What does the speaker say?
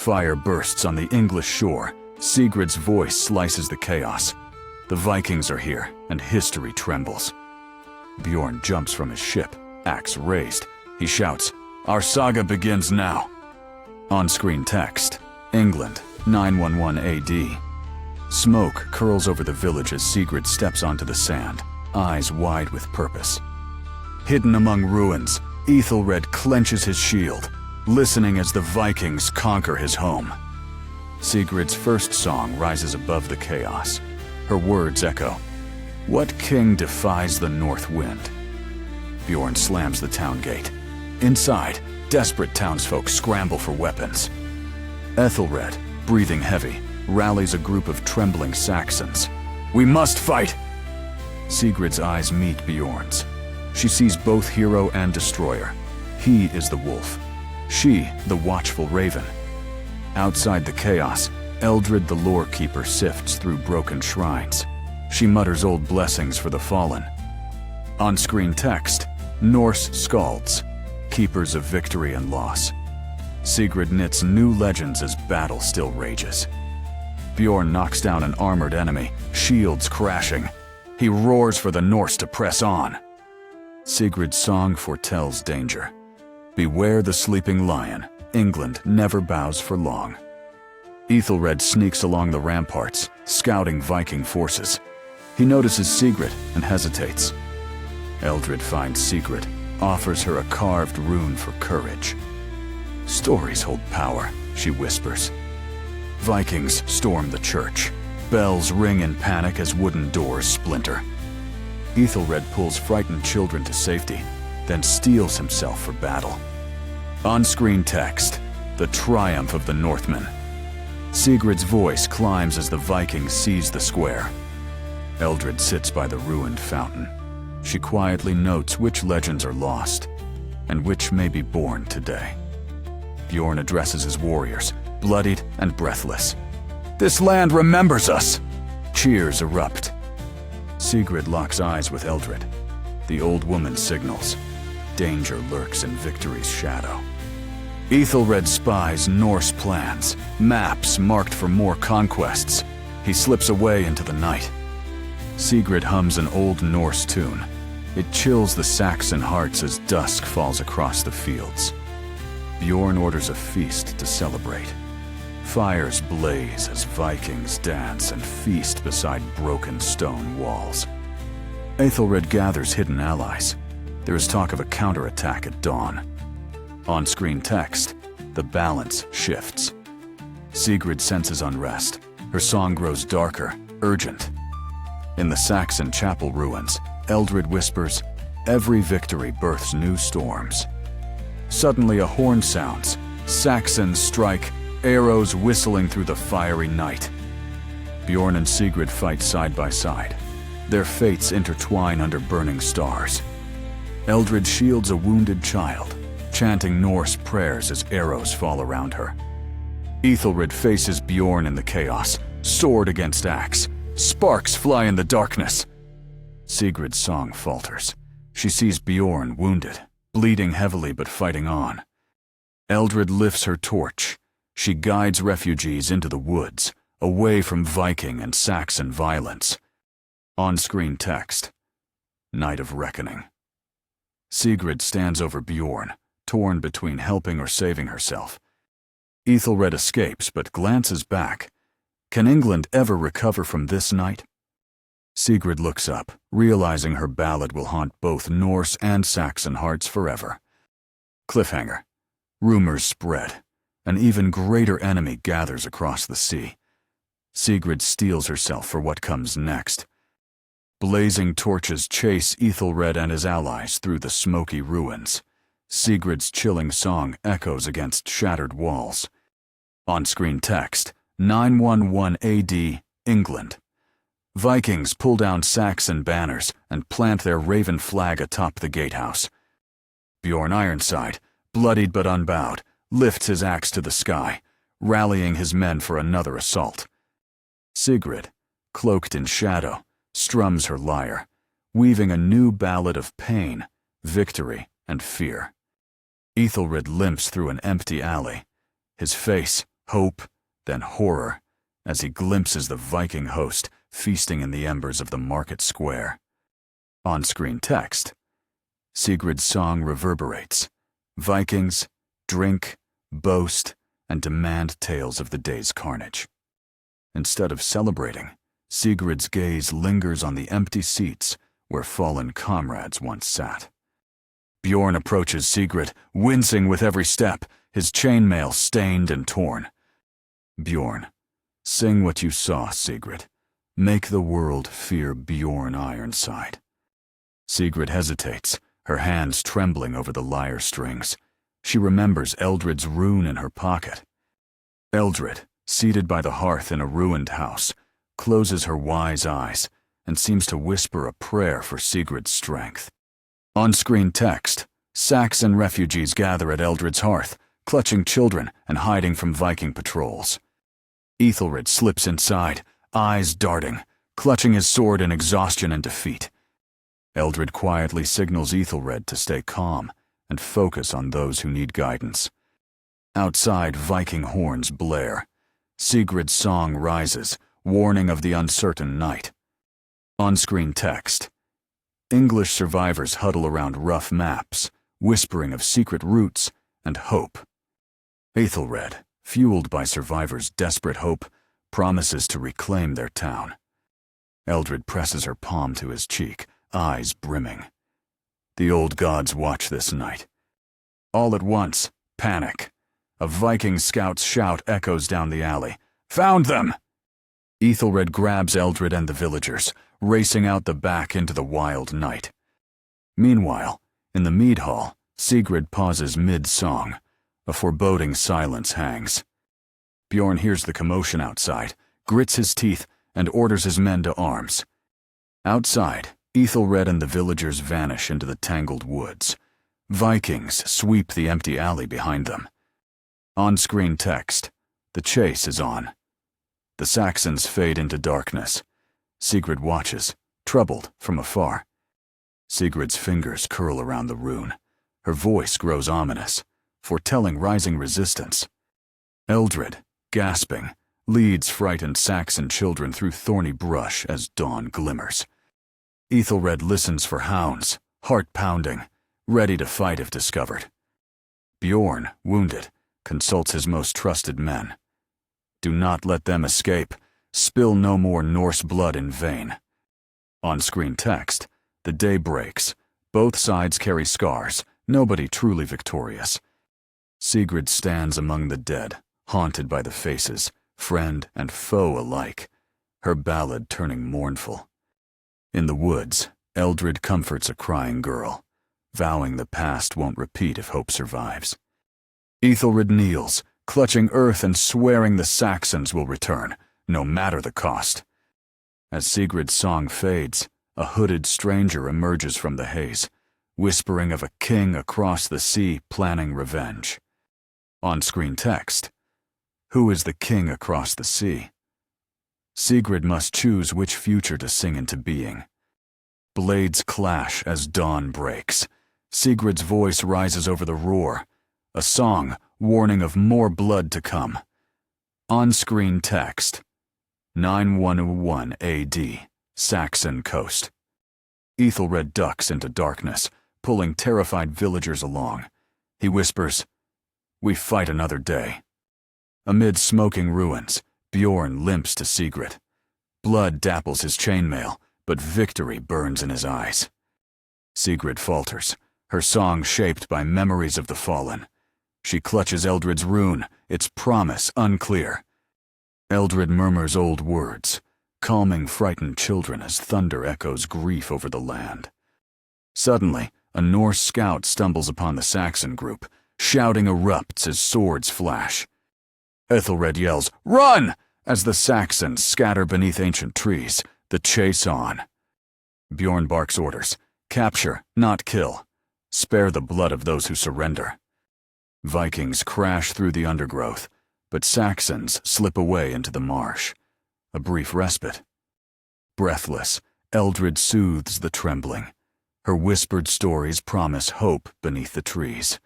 fire bursts on the English shore. Sigrid's voice slices the chaos. The Vikings are here, and history trembles. Bjorn jumps from his ship, axe raised. He shouts, "Our saga begins now." On-screen text, England, 911 AD. Smoke curls over the village as Sigrid steps onto the sand, eyes wide with purpose. Hidden among ruins, Ethelred clenches his shield, listening as the Vikings conquer his home. Sigrid's first song rises above the chaos. Her words echo, "What king defies the north wind?" Bjorn slams the town gate. Inside, desperate townsfolk scramble for weapons. Ethelred, breathing heavy, rallies a group of trembling Saxons. "We must fight!" Sigrid's eyes meet Bjorn's. She sees both hero and destroyer. He is the wolf, she the watchful raven. Outside the chaos, Eldred the lore keeper sifts through broken shrines. She mutters old blessings for the fallen. On-screen text, Norse Skalds, keepers of victory and loss. Sigrid knits new legends as battle still rages. Bjorn knocks down an armored enemy, shields crashing. He roars for the Norse to press on. Sigrid's song foretells danger. Beware the sleeping lion, England never bows for long. Ethelred sneaks along the ramparts, scouting Viking forces. He notices Sigrid and hesitates. Eldred finds Sigrid, offers her a carved rune for courage. "Stories hold power," she whispers. Vikings storm the church. Bells ring in panic as wooden doors splinter. Ethelred pulls frightened children to safety, then steels himself for battle. On-screen text, the triumph of the Northmen. Sigrid's voice climbs as the Vikings seize the square. Eldred sits by the ruined fountain. She quietly notes which legends are lost and which may be born today. Bjorn addresses his warriors, bloodied and breathless. "This land remembers us!" Cheers erupt. Sigrid locks eyes with Eldred. The old woman signals. Danger lurks in victory's shadow. Ethelred spies Norse plans, maps marked for more conquests. He slips away into the night. Sigrid hums an old Norse tune. It chills the Saxon hearts as dusk falls across the fields. Bjorn orders a feast to celebrate. Fires blaze as Vikings dance and feast beside broken stone walls. Ethelred gathers hidden allies. There is talk of a counterattack at dawn. On-screen text, the balance shifts. Sigrid senses unrest. Her song grows darker, urgent. In the Saxon chapel ruins, Eldred whispers, "Every victory births new storms." Suddenly a horn sounds. Saxons strike, arrows whistling through the fiery night. Bjorn and Sigrid fight side by side. Their fates intertwine under burning stars. Eldred shields a wounded child, chanting Norse prayers as arrows fall around her. Ethelred faces Bjorn in the chaos, sword against axe. Sparks fly in the darkness. Sigrid's song falters. She sees Bjorn wounded, bleeding heavily but fighting on. Eldred lifts her torch. She guides refugees into the woods, away from Viking and Saxon violence. On-screen text, Night of Reckoning. Sigrid stands over Bjorn, torn between helping or saving herself. Ethelred escapes but glances back. Can England ever recover from this night? Sigrid looks up, realizing her ballad will haunt both Norse and Saxon hearts forever. Cliffhanger. Rumors spread. An even greater enemy gathers across the sea. Sigrid steels herself for what comes next. Blazing torches chase Ethelred and his allies through the smoky ruins. Sigrid's chilling song echoes against shattered walls. On-screen text, 911 AD, England. Vikings pull down Saxon banners and plant their raven flag atop the gatehouse. Bjorn Ironside, bloodied but unbowed, lifts his axe to the sky, rallying his men for another assault. Sigrid, cloaked in shadow, strums her lyre, weaving a new ballad of pain, victory, and fear. Ethelred limps through an empty alley. His face, hope, then horror, as he glimpses the Viking host feasting in the embers of the market square. On-screen text. Sigrid's song reverberates. Vikings, drink, boast, and demand tales of the day's carnage. Instead of celebrating, Sigrid's gaze lingers on the empty seats where fallen comrades once sat. Bjorn approaches Sigrid, wincing with every step, his chainmail stained and torn. Bjorn, sing what you saw, Sigrid. Make the world fear Bjorn Ironside. Sigrid hesitates, her hands trembling over the lyre strings. She remembers Eldred's rune in her pocket. Eldred, seated by the hearth in a ruined house, closes her wise eyes and seems to whisper a prayer for Sigrid's strength. On-screen text. Saxon refugees gather at Eldred's hearth, clutching children and hiding from Viking patrols. Ethelred slips inside, eyes darting, clutching his sword in exhaustion and defeat. Eldred quietly signals Ethelred to stay calm and focus on those who need guidance. Outside, Viking horns blare. Sigrid's song rises, warning of the uncertain night. On-screen text. English survivors huddle around rough maps, whispering of secret routes and hope. Ethelred, fueled by survivors' desperate hope, promises to reclaim their town. Eldred presses her palm to his cheek, eyes brimming. The old gods watch this night. All at once, panic. A Viking scout's shout echoes down the alley. Found them! Ethelred grabs Eldred and the villagers, racing out the back into the wild night. Meanwhile, in the mead hall, Sigrid pauses mid-song. A foreboding silence hangs. Bjorn hears the commotion outside, grits his teeth, and orders his men to arms. Outside, Ethelred and the villagers vanish into the tangled woods. Vikings sweep the empty alley behind them. On-screen text. The chase is on. The Saxons fade into darkness. Sigrid watches, troubled from afar. Sigrid's fingers curl around the rune. Her voice grows ominous, foretelling rising resistance. Eldred, gasping, leads frightened Saxon children through thorny brush as dawn glimmers. Ethelred listens for hounds, heart pounding, ready to fight if discovered. Bjorn, wounded, consults his most trusted men. Do not let them escape. Spill no more Norse blood in vain. On-screen text. The day breaks. Both sides carry scars, nobody truly victorious. Sigrid stands among the dead, haunted by the faces, friend and foe alike, her ballad turning mournful. In the woods, Eldred comforts a crying girl, vowing the past won't repeat if hope survives. Ethelred kneels, clutching earth and swearing the Saxons will return, no matter the cost. As Sigrid's song fades, a hooded stranger emerges from the haze, whispering of a king across the sea planning revenge. On-screen text. Who is the king across the sea? Sigrid must choose which future to sing into being. Blades clash as dawn breaks. Sigrid's voice rises over the roar, a song warning of more blood to come. On-screen text. 9101 AD, Saxon coast. Ethelred ducks into darkness, pulling terrified villagers along. He whispers, "We fight another day." Amid smoking ruins, Bjorn limps to Sigrid. Blood dapples his chainmail, but victory burns in his eyes. Sigrid falters, her song shaped by memories of the fallen. She clutches Eldred's rune, its promise unclear. Eldred murmurs old words, calming frightened children as thunder echoes grief over the land. Suddenly, a Norse scout stumbles upon the Saxon group. Shouting erupts as swords flash. Ethelred yells, "Run!" as the Saxons scatter beneath ancient trees, the chase on. Bjorn barks orders, "Capture, not kill. Spare the blood of those who surrender." Vikings crash through the undergrowth, but Saxons slip away into the marsh. A brief respite. Breathless, Eldred soothes the trembling. Her whispered stories promise hope beneath the trees.